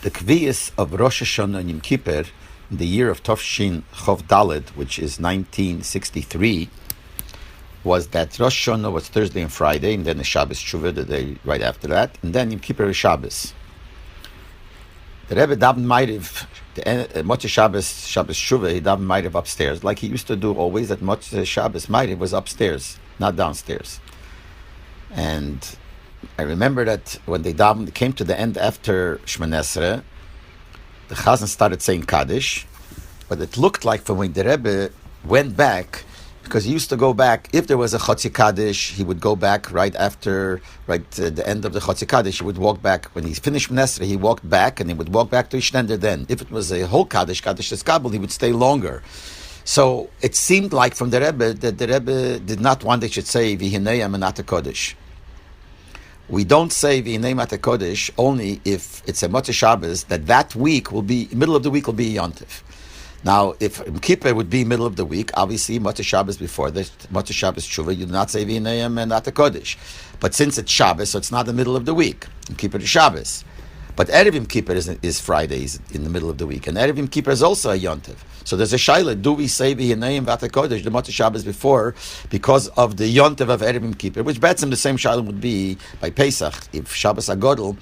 The Kviyas of Rosh Hashanah and Yom Kippur in the year of Tofshin Chov Daled, which is 1963, was that Rosh Hashanah was Thursday and Friday, and then the Shabbos Tshuva the day right after that, and then Yom Kippur is Shabbos. The Rebbe davened Ma'ariv, the Motzei Shabbos Tshuva, he davened Ma'ariv upstairs, like he used to do always. That Motzei Shabbos Ma'ariv was upstairs, not downstairs. And I remember that when they came to the end after Shemon Esrei, the Chazan started saying Kaddish, but it looked like from when the Rebbe went back, because he used to go back, if there was a Chotzi Kaddish, he would go back right after, the end of the Chotzi Kaddish, he would walk back. When he finished Shemon Esrei, he walked back, and he would walk back to Ishtender then. If it was a whole Kaddish Eskabel, he would stay longer. So it seemed like from the Rebbe that the Rebbe did not want they should say Vihi Noam and Kodesh. We don't say Vihi Noam Kodesh only if it's a Motzei Shabbos, that week will be, middle of the week will be Yontif. Now, if Yom Kippur would be middle of the week, obviously Motzei Shabbos before the Motzei Shabbos Tshuva, you do not say Vihi Noam and Kodesh. But since it's Shabbos, so it's not the middle of the week. Yom Kippur is Shabbos. But Erev Yom Kippur is Fridays in the middle of the week, and Erev Yom Kippur is also a Yontif. So there's a shaila: do we say Vihi Noam Kodesh the Motzei Shabbos before because of the Yontif of Erev Yom Kippur, which bets him the same shaila would be by Pesach if Shabbos Agodel.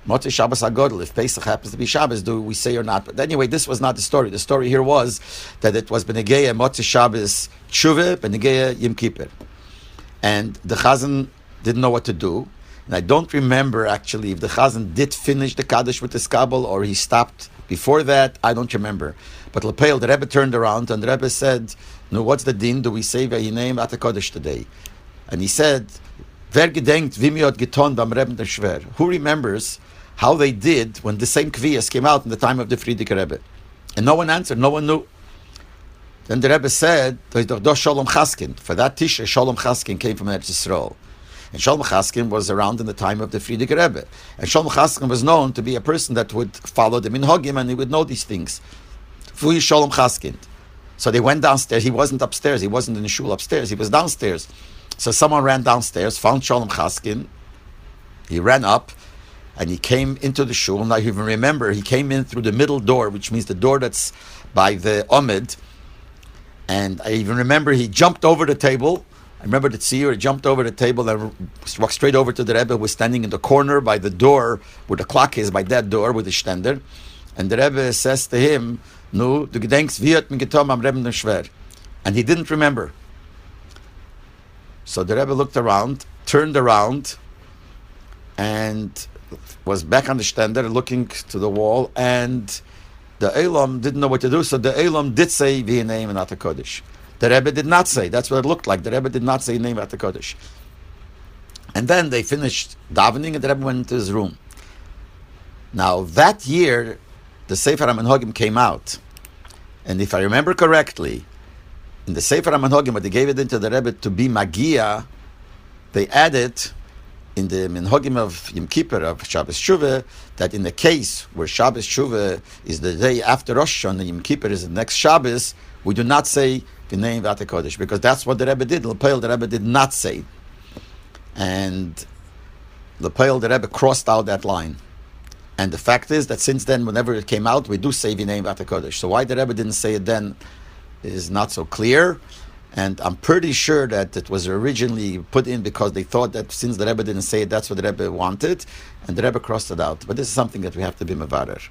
Motzei Shabbos Agodel, if Pesach happens to be Shabbos, do we say or not? But anyway, this was not the story. The story here was that it was Benegeya Motzei Shabbos Tshuva, Benegeya Yom Kippur. And the Chazan didn't know what to do. And I don't remember actually if the Chazan did finish the Kaddish with the Skabel or he stopped before that. I don't remember. But Lepeil, the Rebbe turned around and the Rebbe said, no, what's the din? Do we say Vihi Noam Kodesh today? And he said, Wer gedenkt, wie mir hat getan beim Rebbe der Schwer? Who remembers how they did when the same Kviyas came out in the time of the Frierdiker Rebbe? And no one answered, no one knew. Then the Rebbe said, Shalom Chaskin. For that Tisha, Shalom Chaskin came from Eretz Yisrael. And Shalom Chaskin was around in the time of the Frierdiker Rebbe. And Shalom Chaskin was known to be a person that would follow the Minhagim and he would know these things. Fu Shalom Chaskin. So they went downstairs. He wasn't upstairs. He wasn't in the shul upstairs. He was downstairs. So someone ran downstairs, found Shalom Chaskin. He ran up and he came into the shul. Now you even remember, he came in through the middle door, which means the door that's by the Omid. And I even remember he jumped over the table. I remember the tziyur, he jumped over the table and walked straight over to the Rebbe, who was standing in the corner by the door where the clock is, by that door with the stender. And the Rebbe says to him, Nu, du gedenkst, wie hat mir getan am Rebbe schwer? And he didn't remember. So the Rebbe looked around, turned around, and was back on the stender looking to the wall, and the Elam didn't know what to do, so the Elam did say Vihi Noam and Kodesh. The Rebbe did not say. That's what it looked like. The Rebbe did not say name at the Kodesh. And then they finished davening, and the Rebbe went into his room. Now, that year, the Sefer HaMenhagim came out. And if I remember correctly, in the Sefer HaMenhagim, when they gave it into the Rebbe to be Magia, they added in the Menhagim of Yom Kippur, of Shabbos Tshuva, that in the case where Shabbos Tshuva is the day after Rosh Hashanah and Yom Kippur is the next Shabbos, we do not say the name of Kodesh, because that's what the Rebbe did. Lepeil, the Rebbe did not say. And Lepeil, the Rebbe crossed out that line. And the fact is that since then, whenever it came out, we do say the name of Kodesh. So why the Rebbe didn't say it then is not so clear. And I'm pretty sure that it was originally put in because they thought that since the Rebbe didn't say it, that's what the Rebbe wanted. And the Rebbe crossed it out. But this is something that we have to be mevarer.